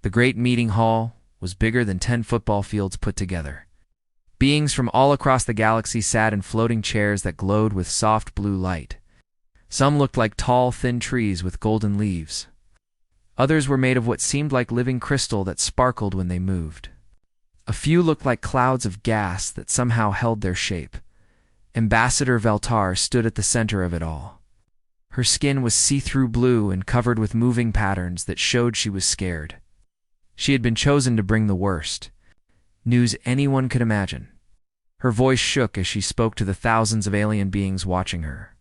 The great meeting hall was bigger than 10 football fields put together. Beings from all across the galaxy sat in floating chairs that glowed with soft blue light. Some looked like tall, thin trees with golden leaves. Others were made of what seemed like living crystal that sparkled when they moved. A few looked like clouds of gas that somehow held their shape. Ambassador Veltar stood at the center of it all. Her skin was see-through blue and covered with moving patterns that showed she was scared. She had been chosen to bring the worst news anyone could imagine. Her voice shook as she spoke to the thousands of alien beings watching her.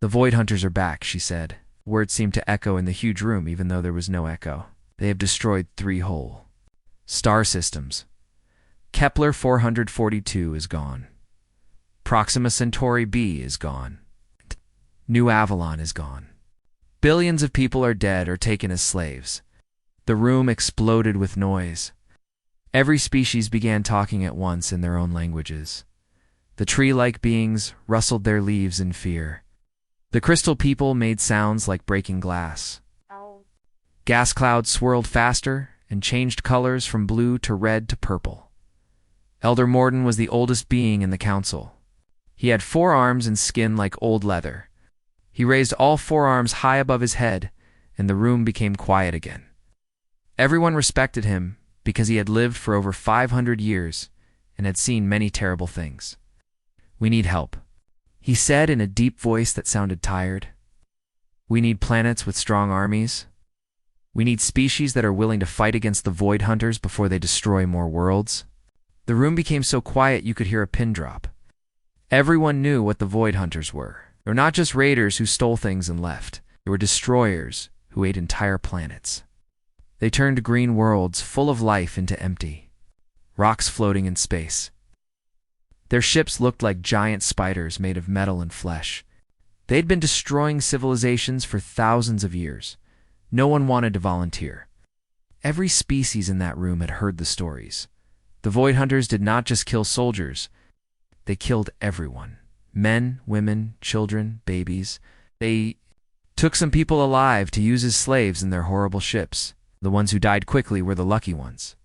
"The Void Hunters are back," she said. Words seemed to echo in the huge room even though there was no echo. "They have destroyed 3 whole star systems. Kepler 442 is gone. Proxima Centauri b is gone. New Avalon is gone. Billions of people are dead or taken as slaves." The room exploded with noise. Every species began talking at once in their own languages. The tree-like beings rustled their leaves in fear. The crystal people made sounds like breaking glass. Gas clouds swirled faster and changed colors from blue to red to purple. Elder Morden was the oldest being in the council. He had 4 arms and skin like old leather. He raised all 4 arms high above his head, and the room became quiet again. Everyone respected him because he had lived for over 500 years and had seen many terrible things. "We need help," he said in a deep voice that sounded tired. "We need planets with strong armies. We need species that are willing to fight against the Void Hunters before they destroy more worlds." The room became so quiet you could hear a pin drop. Everyone knew what the Void Hunters were. They were not just raiders who stole things and left. They were destroyers who ate entire planets. They turned green worlds full of life into empty rocks floating in space. Their ships looked like giant spiders made of metal and flesh. They'd been destroying civilizations for thousands of years. No one wanted to volunteer. Every species in that room had heard the stories. The Void Hunters did not just kill soldiers. They killed everyone. Men, women, children, babies. They took some people alive to use as slaves in their horrible ships. The ones who died quickly were the lucky ones.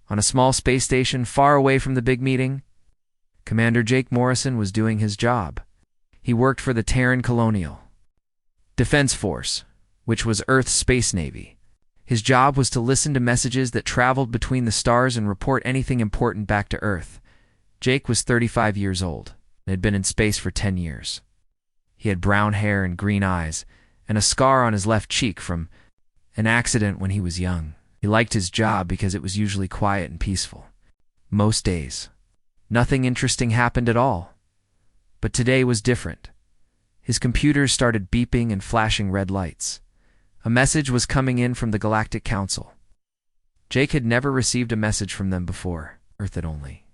On a small space station far away from the big meeting, Commander Jake Morrison was doing his job. He worked for the Terran Colonial Defense Force, which was Earth's space navy. His job was to listen to messages that traveled between the stars and report anything important back to Earth. Jake was 35 years old and had been in space for 10 years. He had brown hair and green eyes, and a scar on his left cheek from an accident when he was young. He liked his job because it was usually quiet and peaceful. Most days, nothing interesting happened at all. But today was different. His computers started beeping and flashing red lights. A message was coming in from the Galactic Council. Jake had never received a message from them before. Earth had only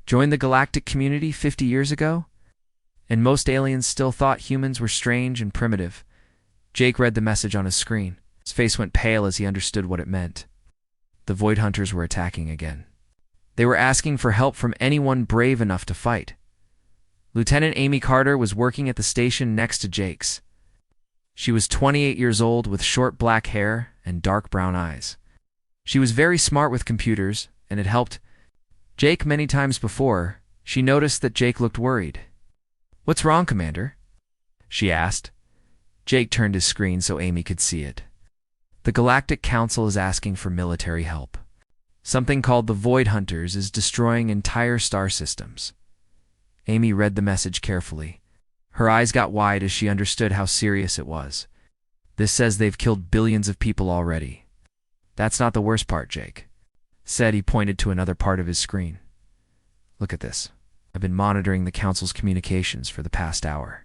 joined the galactic community 50 years ago, and most aliens still thought humans were strange and primitive. Jake read the message on his screen. His face went pale as he understood what it meant. The Void Hunters were attacking again. They were asking for help from anyone brave enough to fight. Lieutenant Amy Carter was working at the station next to Jake's. She was 28 years old with short black hair and dark brown eyes. She was very smart with computers and had helped Jake many times before. She noticed that Jake looked worried. "What's wrong, Commander?" she asked. Jake turned his screen so Amy could see it. "The Galactic Council is asking for military help. Something called the Void Hunters is destroying entire star systems." Amy read the message carefully. Her eyes got wide as she understood how serious it was. "This says they've killed billions of people already." "That's not the worst part," Jake said. He pointed to another part of his screen. "Look at this. I've been monitoring the Council's communications for the past hour.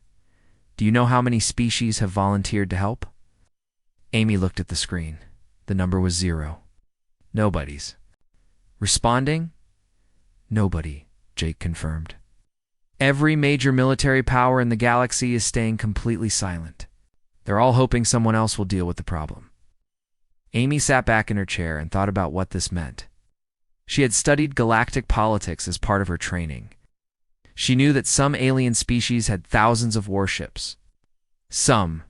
Do you know how many species have volunteered to help?" Amy looked at the screen. The number was 0. "Nobody's responding?" "Nobody," Jake confirmed. "Every major military power in the galaxy is staying completely silent. They're all hoping someone else will deal with the problem." Amy sat back in her chair and thought about what this meant. She had studied galactic politics as part of her training. She knew that some alien species had thousands of warships. Some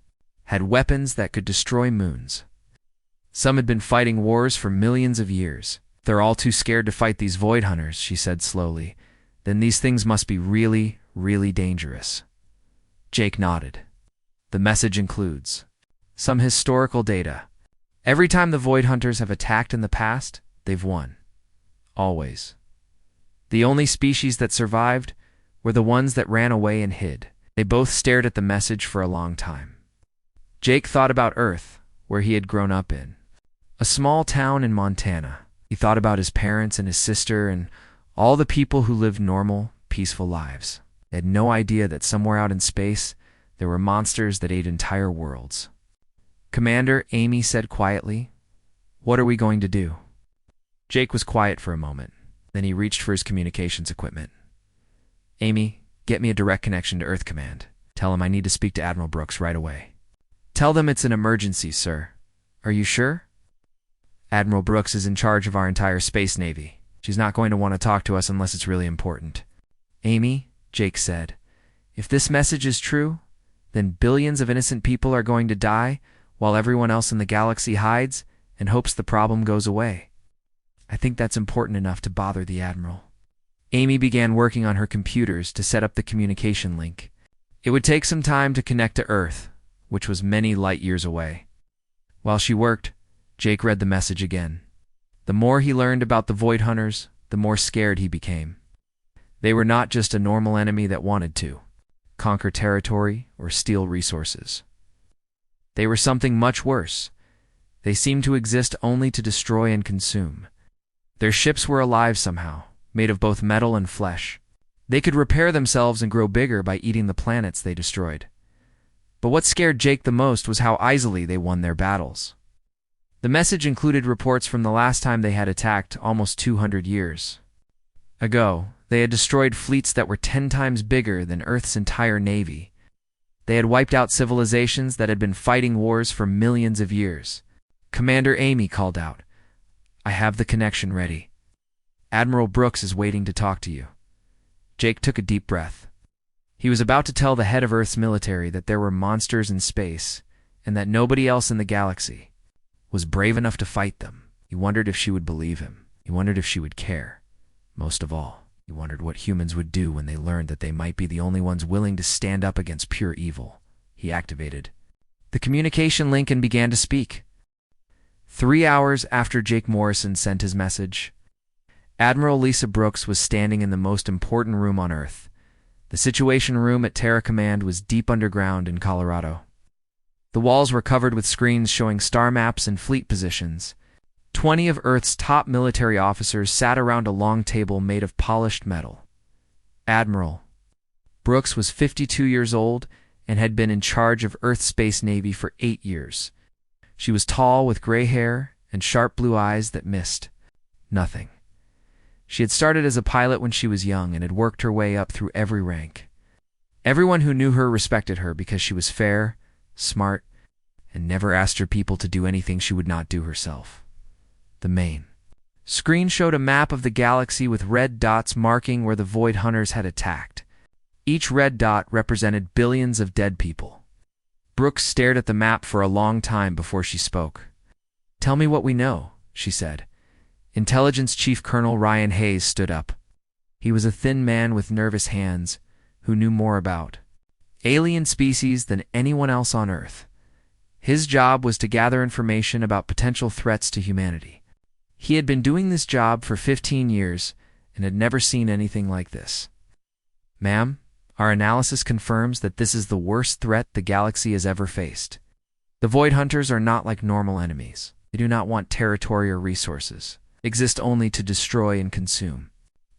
had weapons that could destroy moons. Some had been fighting wars for millions of years. They're all too scared to fight these void hunters, she said slowly. Then these things must be really, really dangerous. Jake nodded. The message includes some historical data. Every time the void hunters have attacked in the past, they've won. Always. The only species that survived were the ones that ran away and hid. They both stared at the message for a long time. Jake thought about Earth, where he had grown up in. A small town in Montana. He thought about his parents and his sister and all the people who lived normal, peaceful lives. They had no idea that somewhere out in space, there were monsters that ate entire worlds. Commander, Amy said quietly, "What are we going to do?" Jake was quiet for a moment. Then he reached for his communications equipment. "Amy, get me a direct connection to Earth Command. Tell him I need to speak to Admiral Brooks right away." "Tell them it's an emergency, sir." "Are you sure?" "Admiral Brooks is in charge of our entire space navy. She's not going to want to talk to us unless it's really important." "Amy," Jake said, "if this message is true, then billions of innocent people are going to die while everyone else in the galaxy hides and hopes the problem goes away. I think that's important enough to bother the Admiral." Amy began working on her computers to set up the communication link. It would take some time to connect to Earth, which was many light years away. While she worked, Jake read the message again. The more he learned about the Void Hunters, the more scared he became. They were not just a normal enemy that wanted to conquer territory or steal resources. They were something much worse. They seemed to exist only to destroy and consume. Their ships were alive somehow, made of both metal and flesh. They could repair themselves and grow bigger by eating the planets they destroyed. But what scared Jake the most was how easily they won their battles. The message included reports from the last time they had attacked almost 200 years ago. They had destroyed fleets that were 10 times bigger than Earth's entire navy. They had wiped out civilizations that had been fighting wars for millions of years. Commander Amy called out, "I have the connection ready. Admiral Brooks is waiting to talk to you." Jake took a deep breath. He was about to tell the head of Earth's military that there were monsters in space and that nobody else in the galaxy was brave enough to fight them. He wondered if she would believe him. He wondered if she would care. Most of all, he wondered what humans would do when they learned that they might be the only ones willing to stand up against pure evil. He activated the communication link and began to speak. 3 hours after Jake Morrison sent his message, Admiral Lisa Brooks was standing in the most important room on Earth. The Situation Room at Terra Command was deep underground in Colorado. The walls were covered with screens showing star maps and fleet positions. 20 of Earth's top military officers sat around a long table made of polished metal. Admiral Brooks was 52 years old and had been in charge of Earth's Space Navy for 8 years. She was tall with gray hair and sharp blue eyes that missed nothing. She had started as a pilot when she was young and had worked her way up through every rank. Everyone who knew her respected her because she was fair, smart, and never asked her people to do anything she would not do herself. The main screen showed a map of the galaxy with red dots marking where the Void Hunters had attacked. Each red dot represented billions of dead people. Brooks stared at the map for a long time before she spoke. "Tell me what we know," she said. Intelligence Chief Colonel Ryan Hayes stood up. He was a thin man with nervous hands who knew more about alien species than anyone else on Earth. His job was to gather information about potential threats to humanity. He had been doing this job for 15 years and had never seen anything like this. "Ma'am, our analysis confirms that this is the worst threat the galaxy has ever faced. The Void Hunters are not like normal enemies. They do not want territory or resources. They exist only to destroy and consume.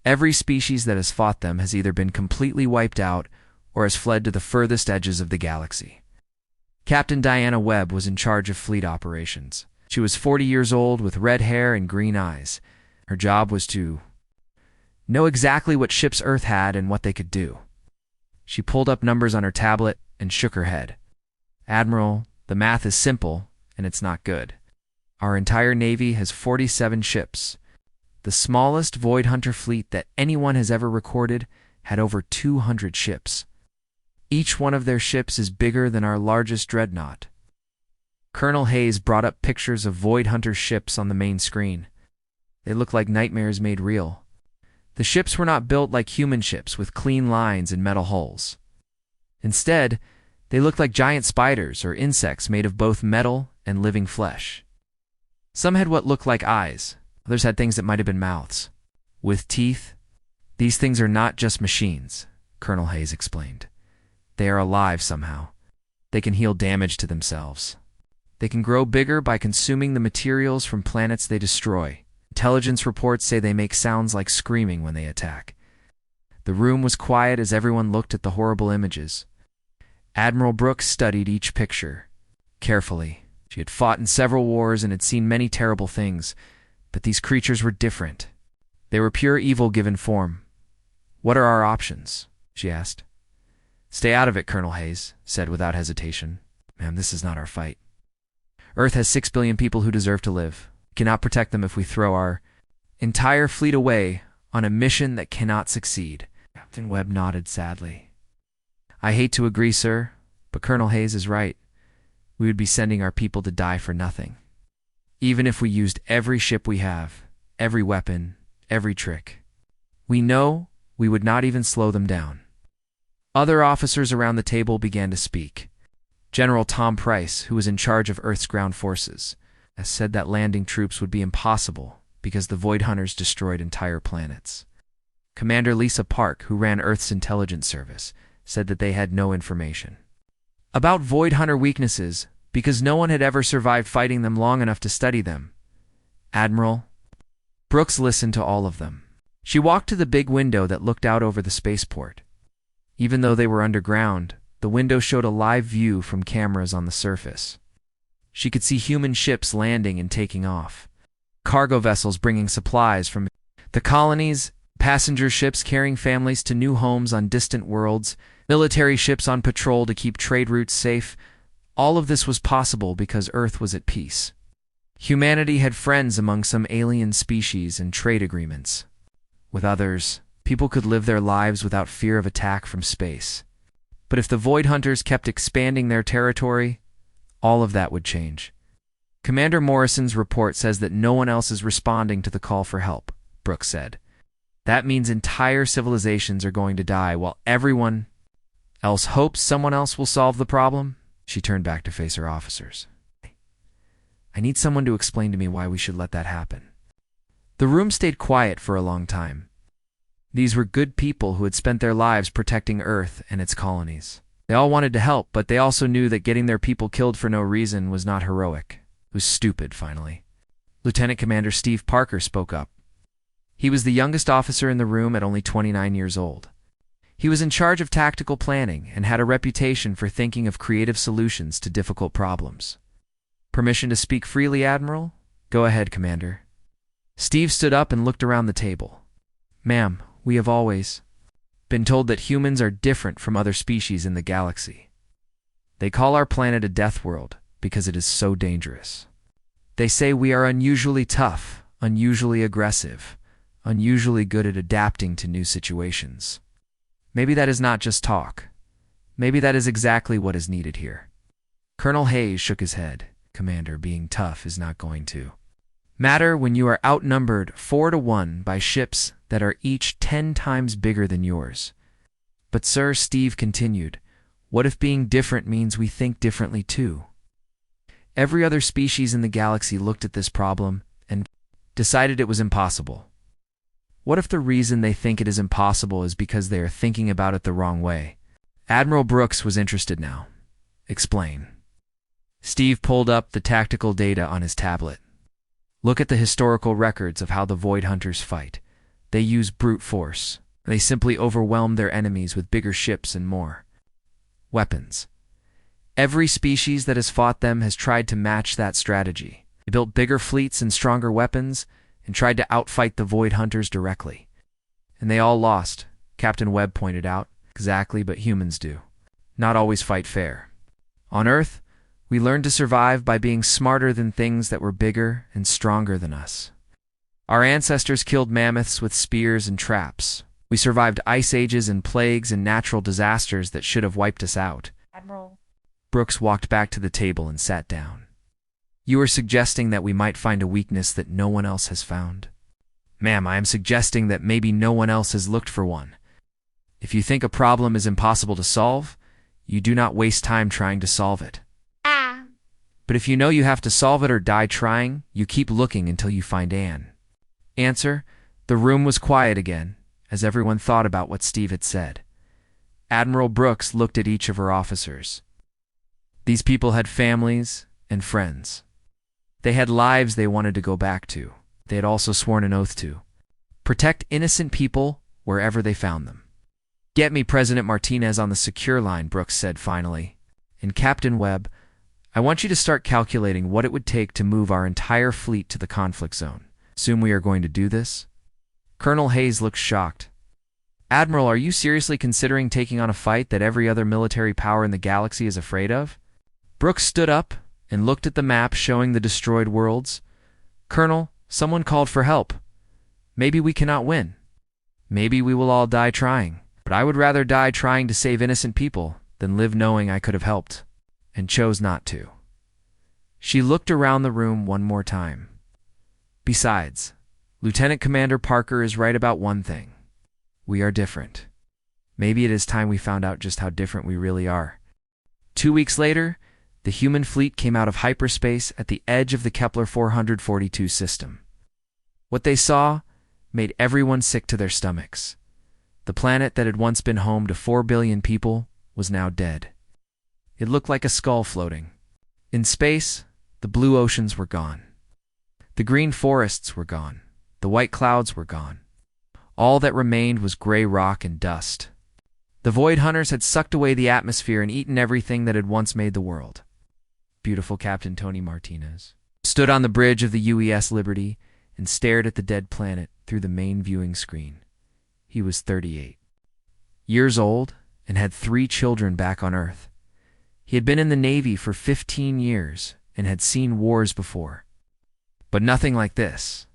Every species that has fought them has either been completely wiped out or has fled to the furthest edges of the galaxy." Captain Diana Webb was in charge of fleet operations. She was 40 years old with red hair and green eyes. Her job was to know exactly what ships Earth had and what they could do. She pulled up numbers on her tablet and shook her head. "Admiral, the math is simple, and it's not good. Our entire Navy has 47 ships. The smallest Void Hunter fleet that anyone has ever recorded had over 200 ships. Each one of their ships is bigger than our largest dreadnought. Colonel Hayes brought up pictures of Void Hunter ships on the main screen. They looked like nightmares made real. The ships were not built like human ships with clean lines and metal hulls. Instead, they looked like giant spiders or insects made of both metal and living flesh. Some had what looked like eyes, others had things that might have been mouths. With teeth. These things are not just machines, Colonel Hayes explained. They are alive somehow. They can heal damage to themselves. They can grow bigger by consuming the materials from planets they destroy. Intelligence reports say they make sounds like screaming when they attack. The room was quiet as everyone looked at the horrible images. Admiral Brooks studied each picture carefully. She had fought in several wars and had seen many terrible things, but these creatures were different. They were pure evil given form. "What are our options?" she asked. "Stay out of it," Colonel Hayes said without hesitation. "Ma'am, this is not our fight. Earth has 6 billion people who deserve to live. We cannot protect them if we throw our entire fleet away on a mission that cannot succeed." Captain Webb nodded sadly. "I hate to agree, sir, but Colonel Hayes is right. We would be sending our people to die for nothing. Even if we used every ship we have, every weapon, every trick. We know we would not even slow them down." Other officers around the table began to speak. General Tom Price, who was in charge of Earth's ground forces, has said that landing troops would be impossible because the Void Hunters destroyed entire planets. Commander Lisa Park, who ran Earth's intelligence service, said that they had no information about Void Hunter weaknesses because no one had ever survived fighting them long enough to study them. Admiral Brooks listened to all of them. She walked to the big window that looked out over the spaceport. Even though they were underground, the window showed a live view from cameras on the surface. She could see human ships landing and taking off, cargo vessels bringing supplies from the colonies, passenger ships carrying families to new homes on distant worlds, military ships on patrol to keep trade routes safe. All of this was possible because Earth was at peace. Humanity had friends among some alien species and trade agreements. With others, people could live their lives without fear of attack from space. But if the Void Hunters kept expanding their territory, all of that would change. Commander Morrison's report says that no one else is responding to the call for help, Brooks said. That means entire civilizations are going to die while everyone else hopes someone else will solve the problem. She turned back to face her officers. "I need someone to explain to me why we should let that happen." The room stayed quiet for a long time. These were good people who had spent their lives protecting Earth and its colonies. They all wanted to help, but they also knew that getting their people killed for no reason was not heroic. It was stupid, finally. Lieutenant Commander Steve Parker spoke up. He was the youngest officer in the room at only 29 years old. He was in charge of tactical planning and had a reputation for thinking of creative solutions to difficult problems. "Permission to speak freely, Admiral?" "Go ahead, Commander." Steve stood up and looked around the table. "Ma'am, we have always been told that humans are different from other species in the galaxy. They call our planet a death world because it is so dangerous. They say we are unusually tough, unusually aggressive, unusually good at adapting to new situations. Maybe that is not just talk. Maybe that is exactly what is needed here." Colonel Hayes shook his head. "Commander, being tough is not going to matter when you are outnumbered 4-1 by ships that are each 10 times bigger than yours." "But sir," Steve continued, "what if being different means we think differently too?" Every other species in the galaxy looked at this problem and decided it was impossible. What if the reason they think it is impossible is because they are thinking about it the wrong way? Admiral Brooks was interested now. "Explain." Steve pulled up the tactical data on his tablet. "Look at the historical records of how the Void Hunters fight. They use brute force. They simply overwhelm their enemies with bigger ships and more weapons. Every species that has fought them has tried to match that strategy. They built bigger fleets and stronger weapons and tried to outfight the Void Hunters directly. And they all lost," Captain Webb pointed out. "Exactly, but humans do. Not always fight fair. On Earth, we learned to survive by being smarter than things that were bigger and stronger than us. Our ancestors killed mammoths with spears and traps. We survived ice ages and plagues and natural disasters that should have wiped us out." Admiral Brooks walked back to the table and sat down. You are suggesting that we might find a weakness that no one else has found. Ma'am, I am suggesting that maybe no one else has looked for one. If you think a problem is impossible to solve, you do not waste time trying to solve it. But if you know you have to solve it or die trying, you keep looking until you find Anne. Answer: the room was quiet again, as everyone thought about what Steve had said. Admiral Brooks looked at each of her officers. These people had families and friends. They had lives they wanted to go back to. They had also sworn an oath to protect innocent people wherever they found them. Get me President Martinez on the secure line, Brooks said finally. And Captain Webb, I want you to start calculating what it would take to move our entire fleet to the conflict zone. Assume we are going to do this? Colonel Hayes looked shocked. Admiral, are you seriously considering taking on a fight that every other military power in the galaxy is afraid of? Brooks stood up and looked at the map showing the destroyed worlds. Colonel, someone called for help. Maybe we cannot win. Maybe we will all die trying. But I would rather die trying to save innocent people than live knowing I could have helped, and chose not to. She looked around the room one more time. Besides, Lieutenant Commander Parker is right about one thing. We are different. Maybe it is time we found out just how different we really are. 2 weeks later, the human fleet came out of hyperspace at the edge of the Kepler 442 system. What they saw made everyone sick to their stomachs. The planet that had once been home to 4 billion people was now dead. It looked like a skull floating. In space, the blue oceans were gone. The green forests were gone. The white clouds were gone. All that remained was gray rock and dust. The Void Hunters had sucked away the atmosphere and eaten everything that had once made the world. Beautiful Captain Tony Martinez stood on the bridge of the UES Liberty and stared at the dead planet through the main viewing screen. He was 38 years old and had 3 children back on Earth. He had been in the Navy for 15 years and had seen wars before. But nothing like this.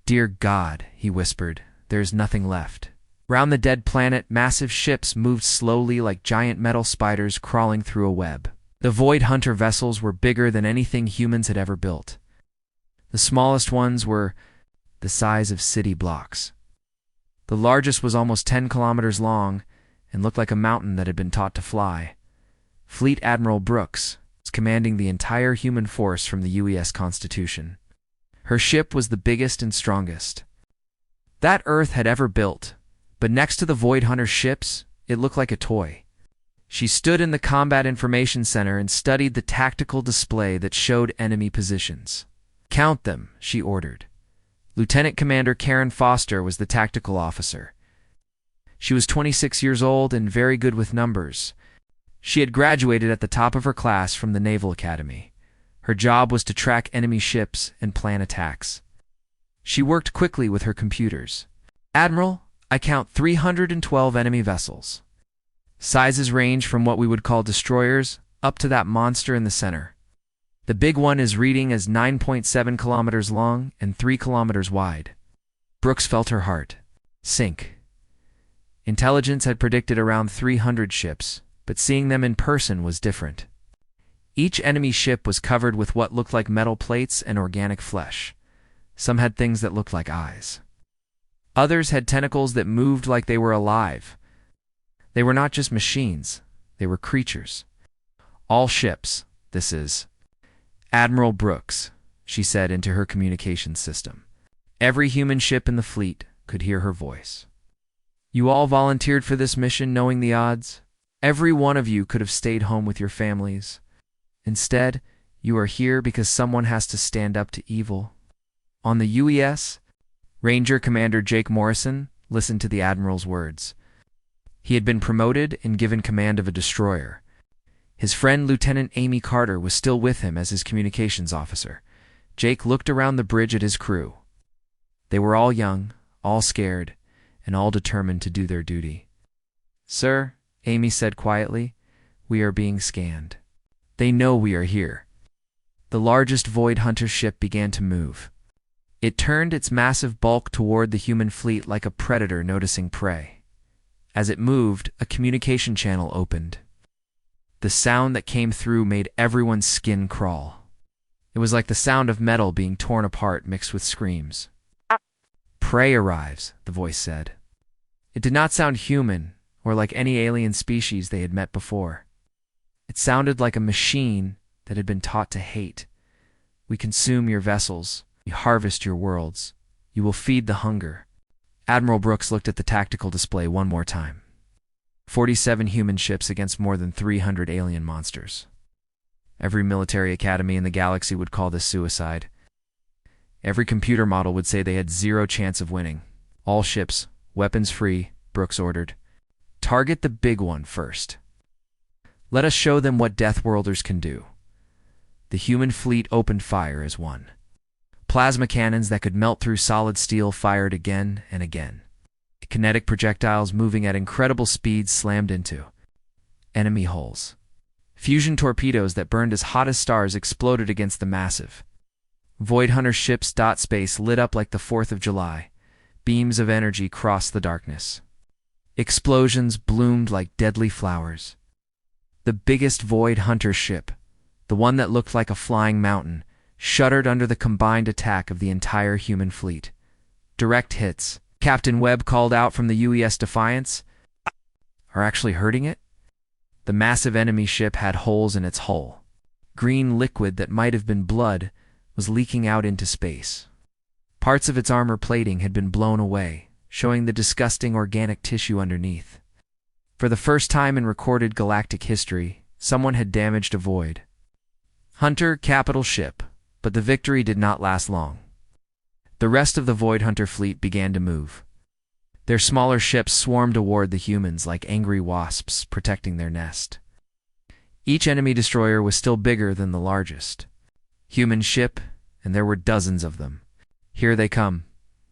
Dear God, he whispered, there is nothing left. Round the dead planet, massive ships moved slowly like giant metal spiders crawling through a web. The Void Hunter vessels were bigger than anything humans had ever built. The smallest ones were the size of city blocks. The largest was almost 10 kilometers long and looked like a mountain that had been taught to fly. Fleet Admiral Brooks was commanding the entire human force from the UES Constitution. Her ship was the biggest and strongest that Earth had ever built, but next to the Void Hunter ships, it looked like a toy. She stood in the Combat Information Center and studied the tactical display that showed enemy positions. Count them, she ordered. Lieutenant Commander Karen Foster was the tactical officer. She was 26 years old and very good with numbers. She had graduated at the top of her class from the Naval Academy. Her job was to track enemy ships and plan attacks. She worked quickly with her computers. Admiral, I count 312 enemy vessels. Sizes range from what we would call destroyers up to that monster in the center. The big one is reading as 9.7 kilometers long and 3 kilometers wide. Brooks felt her heart sink. Intelligence had predicted around 300 ships, but seeing them in person was different. Each enemy ship was covered with what looked like metal plates and organic flesh. Some had things that looked like eyes. Others had tentacles that moved like they were alive. They were not just machines, they were creatures. All ships, this is Admiral Brooks, she said into her communications system. Every human ship in the fleet could hear her voice. You all volunteered for this mission knowing the odds. Every one of you could have stayed home with your families. Instead, you are here because someone has to stand up to evil. On the UES, Ranger Commander Jake Morrison listened to the Admiral's words. He had been promoted and given command of a destroyer. His friend Lieutenant Amy Carter was still with him as his communications officer. Jake looked around the bridge at his crew. They were all young, all scared, and all determined to do their duty. Sir, Amy said quietly, we are being scanned. They know we are here. The largest Void Hunter ship began to move. It turned its massive bulk toward the human fleet like a predator noticing prey. As it moved, a communication channel opened. The sound that came through made everyone's skin crawl. It was like the sound of metal being torn apart mixed with screams. "Prey arrives," the voice said. It did not sound human or like any alien species they had met before. It sounded like a machine that had been taught to hate. "We consume your vessels. We harvest your worlds. You will feed the hunger." Admiral Brooks looked at the tactical display one more time. 47 human ships against more than 300 alien monsters. Every military academy in the galaxy would call this suicide. Every computer model would say they had zero chance of winning. "All ships, weapons free," Brooks ordered. "Target the big one first. Let us show them what Deathworlders can do." The human fleet opened fire as one. Plasma cannons that could melt through solid steel fired again and again. Kinetic projectiles moving at incredible speeds slammed into enemy hulls. Fusion torpedoes that burned as hot as stars exploded against the massive Void Hunter ships. Space lit up like the 4th of July. Beams of energy crossed the darkness. Explosions bloomed like deadly flowers. The biggest Void Hunter ship, the one that looked like a flying mountain, shuddered under the combined attack of the entire human fleet. Direct hits. Captain Webb called out from the UES Defiance. "Are actually hurting it?" The massive enemy ship had holes in its hull. Green liquid that might have been blood was leaking out into space. Parts of its armor plating had been blown away, showing the disgusting organic tissue underneath. For the first time in recorded galactic history, someone had damaged a Void Hunter capital ship, but the victory did not last long. The rest of the Void Hunter fleet began to move. Their smaller ships swarmed toward the humans like angry wasps protecting their nest. Each enemy destroyer was still bigger than the largest human ship, and there were dozens of them. "Here they come,"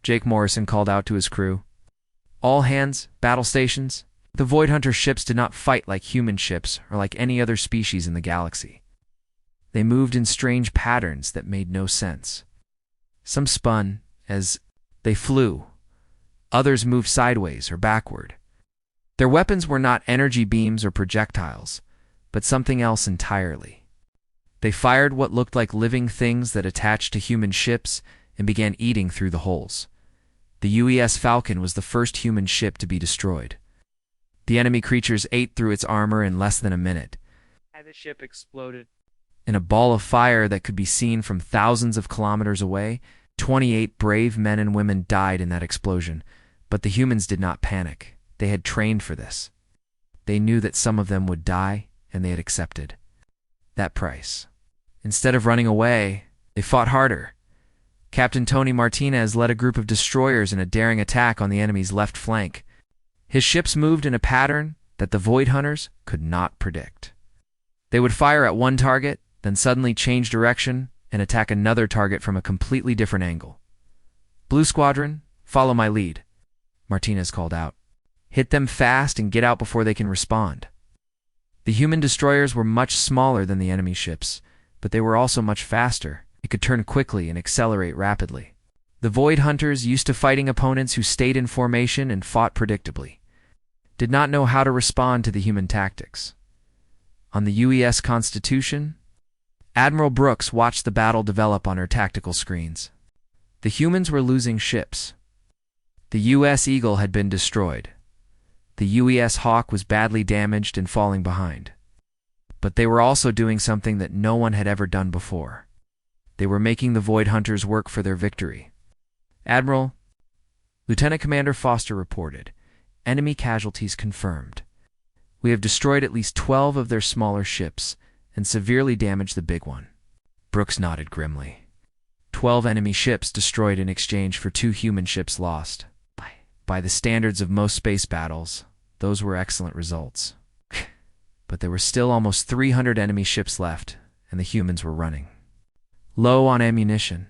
Jake Morrison called out to his crew. "All hands, battle stations." The Void Hunter ships did not fight like human ships or like any other species in the galaxy. They moved in strange patterns that made no sense. Some spun as they flew. Others moved sideways or backward. Their weapons were not energy beams or projectiles, but something else entirely. They fired what looked like living things that attached to human ships and began eating through the holes. The UES Falcon was the first human ship to be destroyed. The enemy creatures ate through its armor in less than a minute. The ship exploded. In a ball of fire that could be seen from thousands of kilometers away, 28 brave men and women died in that explosion, but the humans did not panic. They had trained for this. They knew that some of them would die, and they had accepted that price. Instead of running away, they fought harder. Captain Tony Martinez led a group of destroyers in a daring attack on the enemy's left flank. His ships moved in a pattern that the Void Hunters could not predict. They would fire at one target, then suddenly change direction and attack another target from a completely different angle. "Blue Squadron, follow my lead," Martinez called out. "Hit them fast and get out before they can respond." The human destroyers were much smaller than the enemy ships, but they were also much faster. It could turn quickly and accelerate rapidly. The Void Hunters, used to fighting opponents who stayed in formation and fought predictably, did not know how to respond to the human tactics. On the UES Constitution, Admiral Brooks watched the battle develop on her tactical screens. The humans were losing ships. The US Eagle had been destroyed. The UES Hawk was badly damaged and falling behind. But they were also doing something that no one had ever done before. They were making the Void Hunters work for their victory. "Admiral," Lieutenant Commander Foster reported, "enemy casualties confirmed. We have destroyed at least 12 of their smaller ships and severely damaged the big one." Brooks nodded grimly. 12 enemy ships destroyed in exchange for 2 human ships lost. By the standards of most space battles, those were excellent results. But there were still almost 300 enemy ships left, and the humans were running low on ammunition.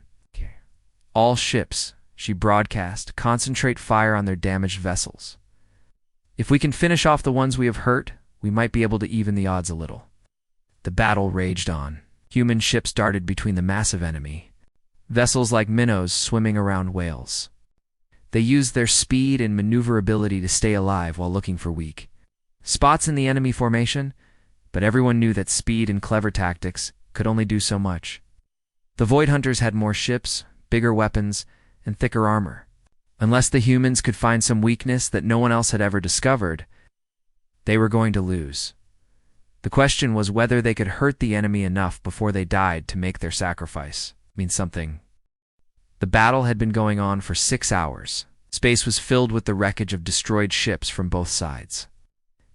"All ships," she broadcast, "concentrate fire on their damaged vessels. If we can finish off the ones we have hurt, we might be able to even the odds a little." The battle raged on. Human ships darted between the massive enemy, vessels like minnows swimming around whales. They used their speed and maneuverability to stay alive while looking for weak spots in the enemy formation, but everyone knew that speed and clever tactics could only do so much. The Void Hunters had more ships, bigger weapons, and thicker armor. Unless the humans could find some weakness that no one else had ever discovered, they were going to lose. The question was whether they could hurt the enemy enough before they died to make their sacrifice mean something. The battle had been going on for 6 hours. Space was filled with the wreckage of destroyed ships from both sides.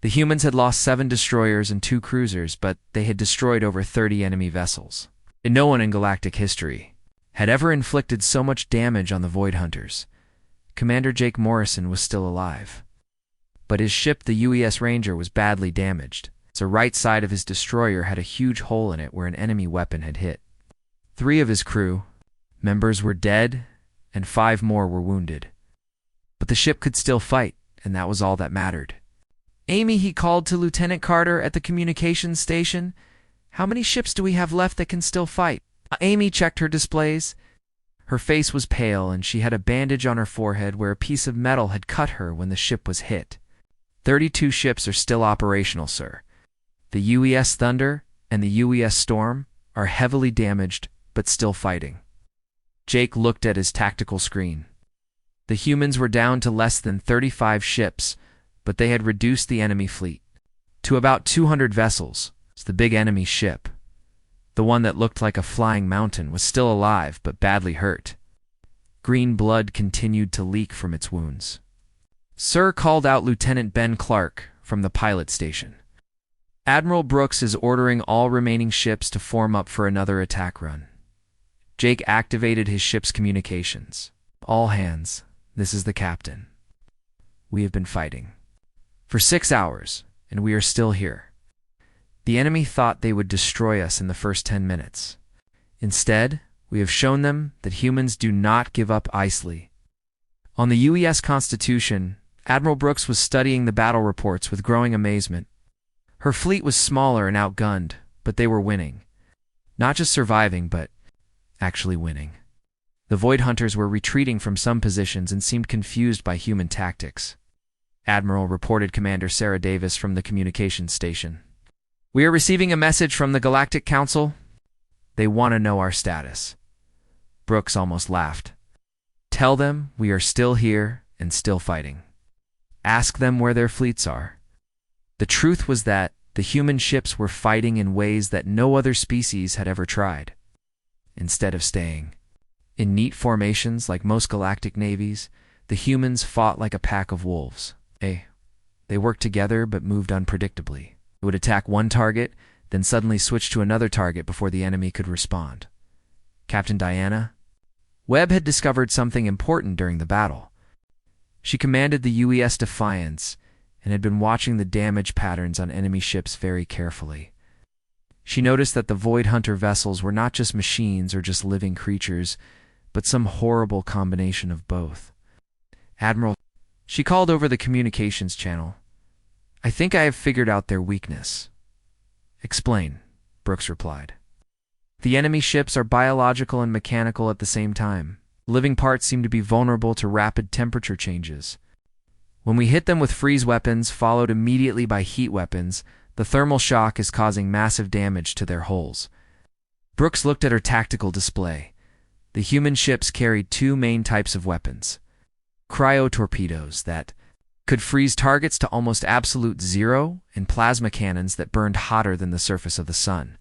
The humans had lost 7 destroyers and 2 cruisers, but they had destroyed over 30 enemy vessels. And no one in galactic history had ever inflicted so much damage on the Void Hunters. Commander Jake Morrison was still alive, but his ship, the UES Ranger, was badly damaged. The right side of his destroyer had a huge hole in it where an enemy weapon had hit. 3 of his crew members were dead, and 5 more were wounded. But the ship could still fight, and that was all that mattered. "Amy," he called to Lieutenant Carter at the communications station. "How many ships do we have left that can still fight?" Amy checked her displays. Her face was pale, and she had a bandage on her forehead where a piece of metal had cut her when the ship was hit. 32 ships are still operational, sir. The UES Thunder and the UES Storm are heavily damaged, but still fighting. Jake looked at his tactical screen. The humans were down to less than 35 ships, but they had reduced the enemy fleet to about 200 vessels. The big enemy ship, the one that looked like a flying mountain, was still alive but badly hurt. Green blood continued to leak from its wounds. "Sir," called out Lieutenant Ben Clark from the pilot station. "Admiral Brooks is ordering all remaining ships to form up for another attack run." Jake activated his ship's communications. "All hands, this is the captain. We have been fighting for 6 hours, and we are still here. The enemy thought they would destroy us in the first 10 minutes. Instead, we have shown them that humans do not give up easily." On the UES Constitution, Admiral Brooks was studying the battle reports with growing amazement. Her fleet was smaller and outgunned, but they were winning. Not just surviving, but actually winning. The Void Hunters were retreating from some positions and seemed confused by human tactics. "Admiral," reported Commander Sarah Davis from the communications station, "we are receiving a message from the Galactic Council. They want to know our status." Brooks almost laughed. "Tell them we are still here and still fighting. Ask them where their fleets are." The truth was that the human ships were fighting in ways that no other species had ever tried. Instead of staying in neat formations like most galactic navies, the humans fought like a pack of wolves. They worked together but moved unpredictably. They would attack one target, then suddenly switch to another target before the enemy could respond. Captain Diana Webb had discovered something important during the battle. She commanded the UES Defiance and had been watching the damage patterns on enemy ships very carefully. She noticed that the Void Hunter vessels were not just machines or just living creatures, but some horrible combination of both. "Admiral," she called over the communications channel, "I think I have figured out their weakness." "Explain," Brooks replied. "The enemy ships are biological and mechanical at the same time. Living parts seem to be vulnerable to rapid temperature changes. When we hit them with freeze weapons, followed immediately by heat weapons, the thermal shock is causing massive damage to their hulls." Brooks looked at her tactical display. The human ships carried 2 main types of weapons. Cryo-torpedoes that could freeze targets to almost absolute zero, and plasma cannons that burned hotter than the surface of the sun.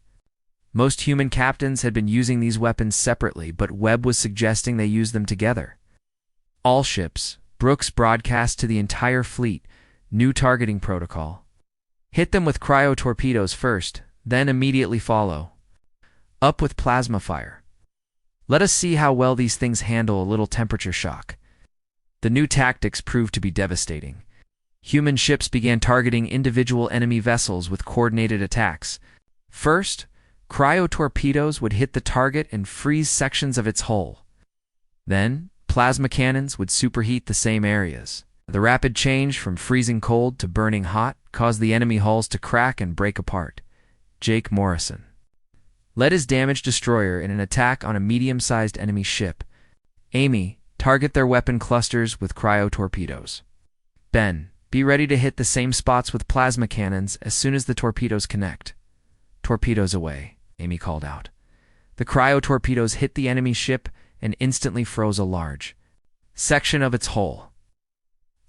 Most human captains had been using these weapons separately, but Webb was suggesting they use them together. "All ships," Brooks broadcast to the entire fleet, "new targeting protocol. Hit them with cryo-torpedoes first, then immediately follow up with plasma fire. Let us see how well these things handle a little temperature shock." The new tactics proved to be devastating. Human ships began targeting individual enemy vessels with coordinated attacks. First, cryo-torpedoes would hit the target and freeze sections of its hull. Then, plasma cannons would superheat the same areas. The rapid change from freezing cold to burning hot caused the enemy hulls to crack and break apart. Jake Morrison led his damaged destroyer in an attack on a medium-sized enemy ship. "Amy, target their weapon clusters with cryo-torpedoes. Ben, be ready to hit the same spots with plasma cannons as soon as the torpedoes connect." "Torpedoes away," Amy called out. The cryo-torpedoes hit the enemy ship and instantly froze a large section of its hull.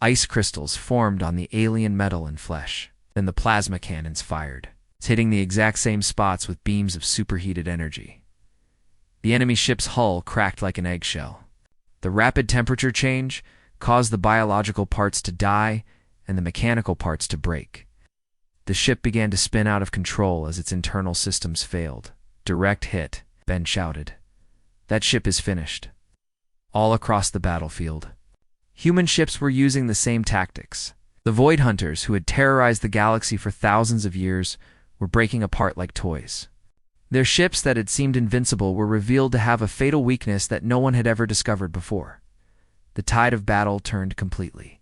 Ice crystals formed on the alien metal and flesh. Then the plasma cannons fired, hitting the exact same spots with beams of superheated energy. The enemy ship's hull cracked like an eggshell. The rapid temperature change caused the biological parts to die and the mechanical parts to break. The ship began to spin out of control as its internal systems failed. Direct hit, Ben shouted. That ship is finished. All across the battlefield, human ships were using the same tactics. The Void Hunters, who had terrorized the galaxy for thousands of years, were breaking apart like toys. Their ships that had seemed invincible were revealed to have a fatal weakness that no one had ever discovered before. The tide of battle turned completely.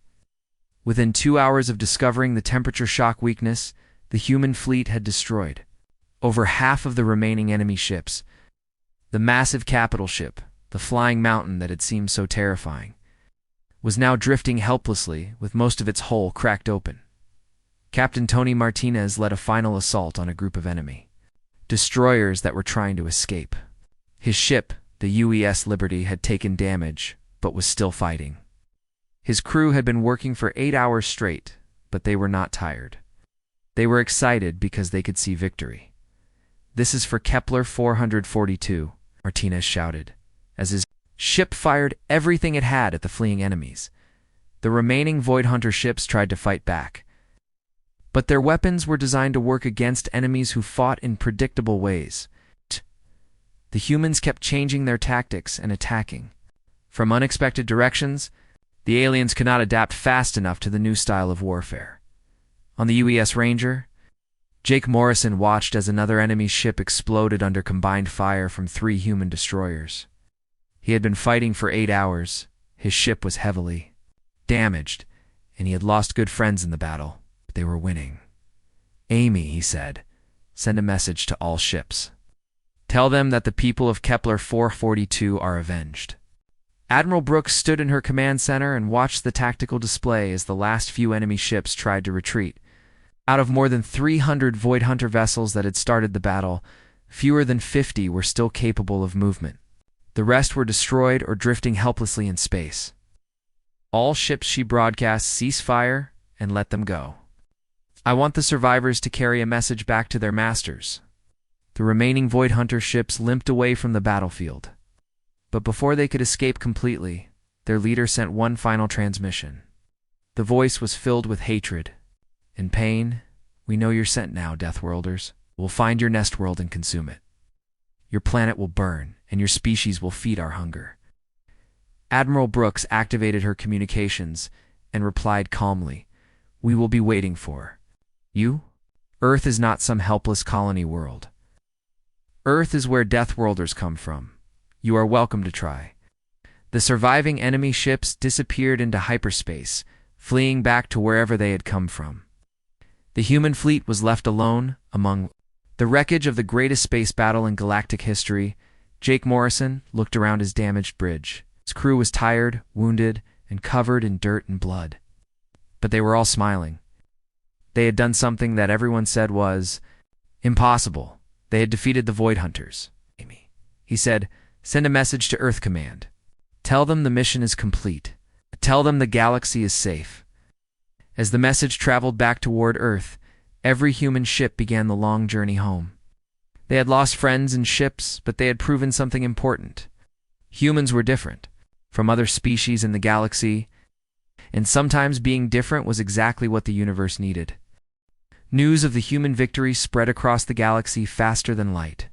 Within 2 hours of discovering the temperature shock weakness, the human fleet had destroyed over half of the remaining enemy ships. The massive capital ship, the flying mountain that had seemed so terrifying, was now drifting helplessly with most of its hull cracked open. Captain Tony Martinez led a final assault on a group of enemy destroyers that were trying to escape. His ship, the UES Liberty, had taken damage, but was still fighting. His crew had been working for 8 hours straight, but they were not tired. They were excited because they could see victory. "This is for Kepler 442, Martinez shouted, as his ship fired everything it had at the fleeing enemies. The remaining Void Hunter ships tried to fight back, but their weapons were designed to work against enemies who fought in predictable ways. The humans kept changing their tactics and attacking from unexpected directions. The aliens could not adapt fast enough to the new style of warfare. On the UES Ranger, Jake Morrison watched as another enemy ship exploded under combined fire from 3 human destroyers. He had been fighting for 8 hours, his ship was heavily damaged, and he had lost good friends in the battle. They were winning. "Amy," he said, "send a message to all ships. Tell them that the people of Kepler 442 are avenged." Admiral Brooks stood in her command center and watched the tactical display as the last few enemy ships tried to retreat. Out of more than 300 Void Hunter vessels that had started the battle, fewer than 50 were still capable of movement. The rest were destroyed or drifting helplessly in space. "All ships," she broadcast, "cease fire and let them go. I want the survivors to carry a message back to their masters." The remaining Void Hunter ships limped away from the battlefield. But before they could escape completely, their leader sent one final transmission. The voice was filled with hatred and pain. "We know you're sent now, Deathworlders. We'll find your nest world and consume it. Your planet will burn, and your species will feed our hunger." Admiral Brooks activated her communications and replied calmly, "We will be waiting for you. Earth is not some helpless colony world. Earth is where Deathworlders come from. You are welcome to try." The surviving enemy ships disappeared into hyperspace, fleeing back to wherever they had come from. The human fleet was left alone among the wreckage of the greatest space battle in galactic history. Jake Morrison looked around his damaged bridge. His crew was tired, wounded, and covered in dirt and blood. But they were all smiling. They had done something that everyone said was impossible. They had defeated the Void Hunters. "Amy," he said, "send a message to Earth Command. Tell them the mission is complete. Tell them the galaxy is safe." As the message traveled back toward Earth, every human ship began the long journey home. They had lost friends and ships, but they had proven something important. Humans were different from other species in the galaxy, and sometimes being different was exactly what the universe needed. News of the human victory spread across the galaxy faster than light.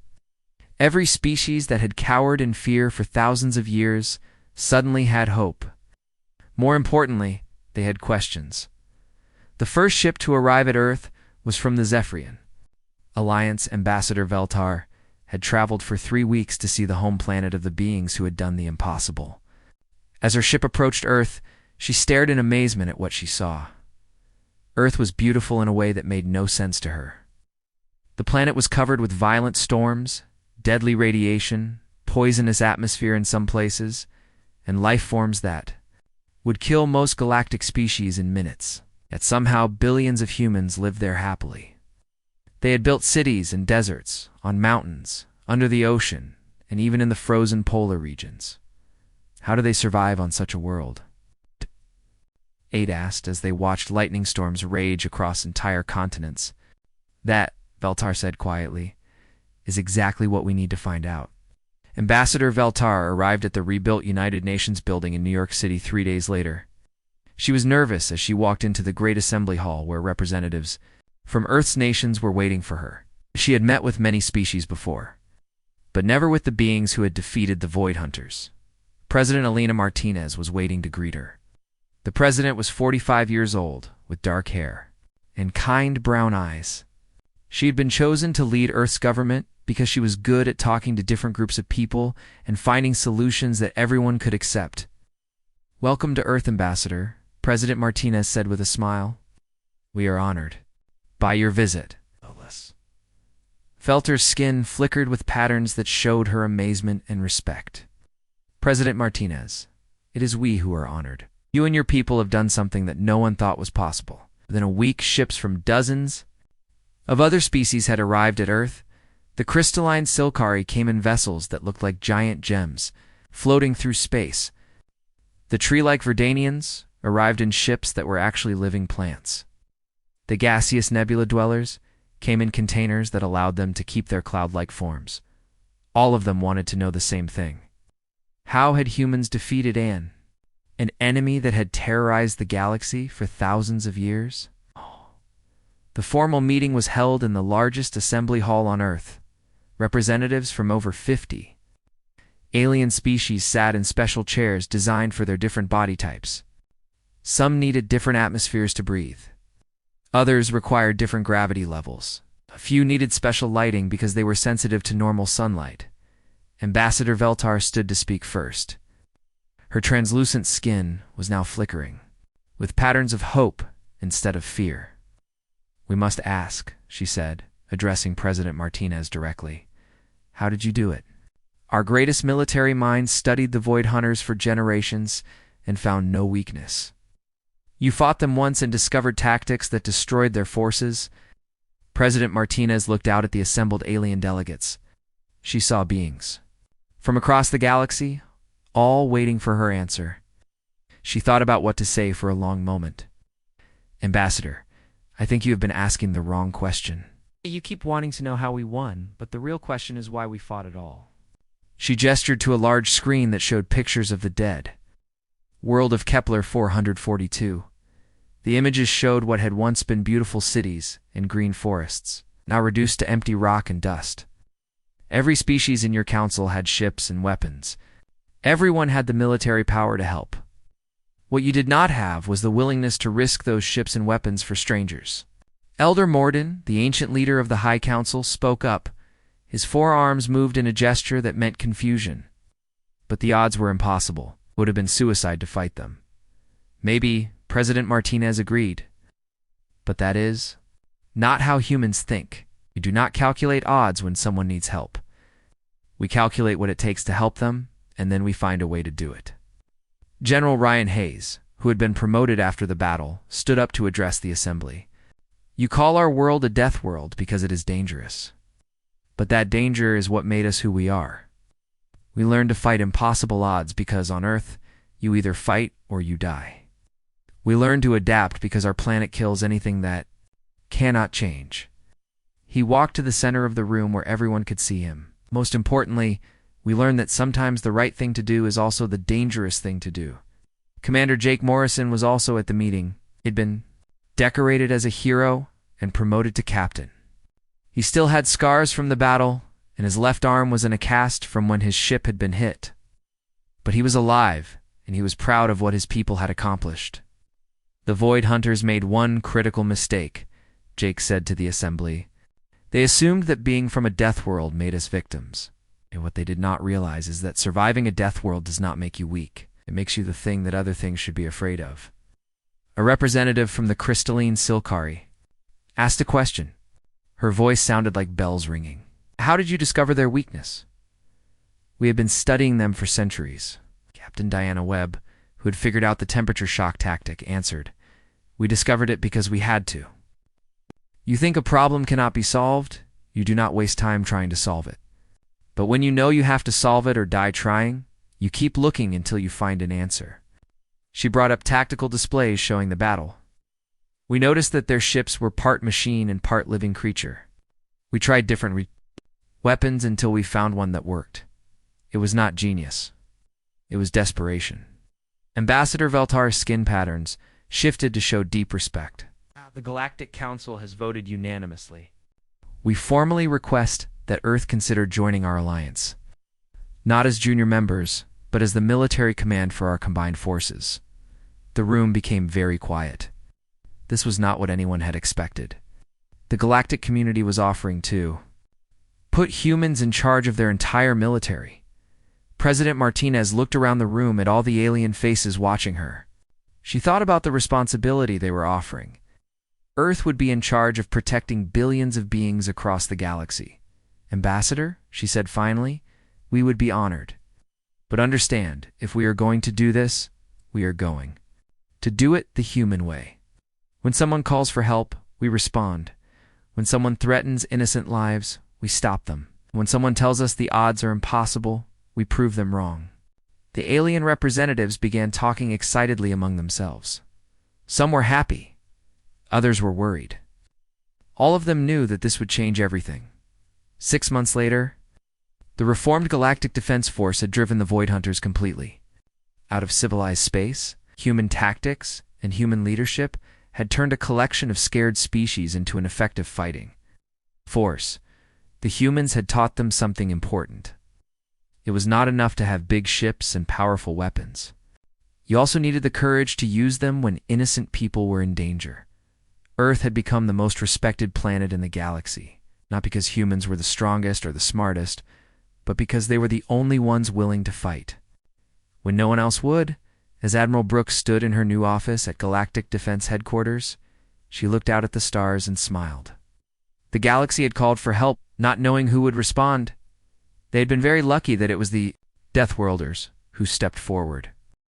Every species that had cowered in fear for thousands of years suddenly had hope. More importantly, they had questions. The first ship to arrive at Earth was from the Zephyrian Alliance. Ambassador Veltar had traveled for 3 weeks to see the home planet of the beings who had done the impossible. As her ship approached Earth, she stared in amazement at what she saw. Earth was beautiful in a way that made no sense to her. The planet was covered with violent storms, deadly radiation, poisonous atmosphere in some places, and life forms that would kill most galactic species in minutes. Yet somehow billions of humans lived there happily. They had built cities in deserts, on mountains, under the ocean, and even in the frozen polar regions. How do they survive on such a world? Aide asked as they watched lightning storms rage across entire continents. That, Veltar said quietly, is exactly what we need to find out. Ambassador Veltar arrived at the rebuilt United Nations building in New York City 3 days later. She was nervous as she walked into the Great Assembly Hall where representatives from Earth's nations were waiting for her. She had met with many species before, but never with the beings who had defeated the Void Hunters. President Elena Martinez was waiting to greet her. The president was 45 years old, with dark hair and kind brown eyes. She had been chosen to lead Earth's government because she was good at talking to different groups of people and finding solutions that everyone could accept. "Welcome to Earth, Ambassador," President Martinez said with a smile. "We are honored by your visit." Felter's skin flickered with patterns that showed her amazement and respect. "President Martinez, it is we who are honored. You and your people have done something that no one thought was possible. Within a week, ships from dozens of other species had arrived at Earth. The crystalline Silkari came in vessels that looked like giant gems, floating through space. The tree-like Verdanians arrived in ships that were actually living plants. The gaseous nebula dwellers came in containers that allowed them to keep their cloud-like forms. All of them wanted to know the same thing. How had humans defeated an enemy that had terrorized the galaxy for thousands of years? The formal meeting was held in the largest assembly hall on Earth. Representatives from over 50 alien species sat in special chairs designed for their different body types. Some needed different atmospheres to breathe. Others required different gravity levels. A few needed special lighting because they were sensitive to normal sunlight. Ambassador Veltar stood to speak first. Her translucent skin was now flickering, with patterns of hope instead of fear. "We must ask," she said, addressing President Martinez directly. "How did you do it?" "Our greatest military minds studied the Void Hunters for generations and found no weakness." "You fought them once and discovered tactics that destroyed their forces?" President Martinez looked out at the assembled alien delegates. She saw beings from across the galaxy, all waiting for her answer. She thought about what to say for a long moment. "Ambassador, I think you have been asking the wrong question. You keep wanting to know how we won, but the real question is why we fought at all." She gestured to a large screen that showed pictures of the dead. World of Kepler 442. The images showed what had once been beautiful cities and green forests, now reduced to empty rock and dust. Every species in your council had ships and weapons. Everyone had the military power to help. What you did not have was the willingness to risk those ships and weapons for strangers. Elder Morden, the ancient leader of the High Council, spoke up. His forearms moved in a gesture that meant confusion. But the odds were impossible. It would have been suicide to fight them. Maybe President Martinez agreed. But that is not how humans think. We do not calculate odds when someone needs help. We calculate what it takes to help them, and then we find a way to do it. General Ryan Hayes, who had been promoted after the battle, stood up to address the assembly. "You call our world a death world because it is dangerous. But that danger is what made us who we are. We learned to fight impossible odds because on Earth, you either fight or you die. We learned to adapt because our planet kills anything that cannot change." He walked to the center of the room where everyone could see him. "Most importantly, we learned that sometimes the right thing to do is also the dangerous thing to do." Commander Jake Morrison was also at the meeting. He'd been decorated as a hero and promoted to captain. He still had scars from the battle, and his left arm was in a cast from when his ship had been hit. But he was alive, and he was proud of what his people had accomplished. "The Void Hunters made one critical mistake," Jake said to the assembly. "They assumed that being from a death world made us victims. And what they did not realize is that surviving a death world does not make you weak. It makes you the thing that other things should be afraid of." A representative from the crystalline Silkari asked a question. Her voice sounded like bells ringing. "How did you discover their weakness?" "We have been studying them for centuries." Captain Diana Webb, who had figured out the temperature shock tactic, answered. "We discovered it because we had to." "You think a problem cannot be solved? You do not waste time trying to solve it. But when you know you have to solve it or die trying, you keep looking until you find an answer. She brought up tactical displays showing the battle. We noticed that their ships were part machine and part living creature. We tried different weapons until we found one that worked. It was not genius. It was desperation. Ambassador Veltar's skin patterns shifted to show deep respect. The Galactic Council has voted unanimously. We formally request that Earth consider joining our alliance. Not as junior members, but as the military command for our combined forces. The room became very quiet. This was not what anyone had expected. The galactic community was offering to put humans in charge of their entire military. President Martinez looked around the room at all the alien faces watching her. She thought about the responsibility they were offering. Earth would be in charge of protecting billions of beings across the galaxy. Ambassador, she said finally, we would be honored. But understand, if we are going to do this, we are going to do it the human way. When someone calls for help, we respond. When someone threatens innocent lives, we stop them. When someone tells us the odds are impossible, we prove them wrong. The alien representatives began talking excitedly among themselves. Some were happy. Others were worried. All of them knew that this would change everything. 6 months later, the reformed Galactic Defense Force had driven the Void Hunters completely. Out of civilized space, human tactics, and human leadership had turned a collection of scared species into an effective fighting force. The humans had taught them something important. It was not enough to have big ships and powerful weapons. You also needed the courage to use them when innocent people were in danger. Earth had become the most respected planet in the galaxy, not because humans were the strongest or the smartest, but because they were the only ones willing to fight. When no one else would, as Admiral Brooks stood in her new office at Galactic Defense Headquarters, she looked out at the stars and smiled. The galaxy had called for help, not knowing who would respond. They had been very lucky that it was the Deathworlders who stepped forward.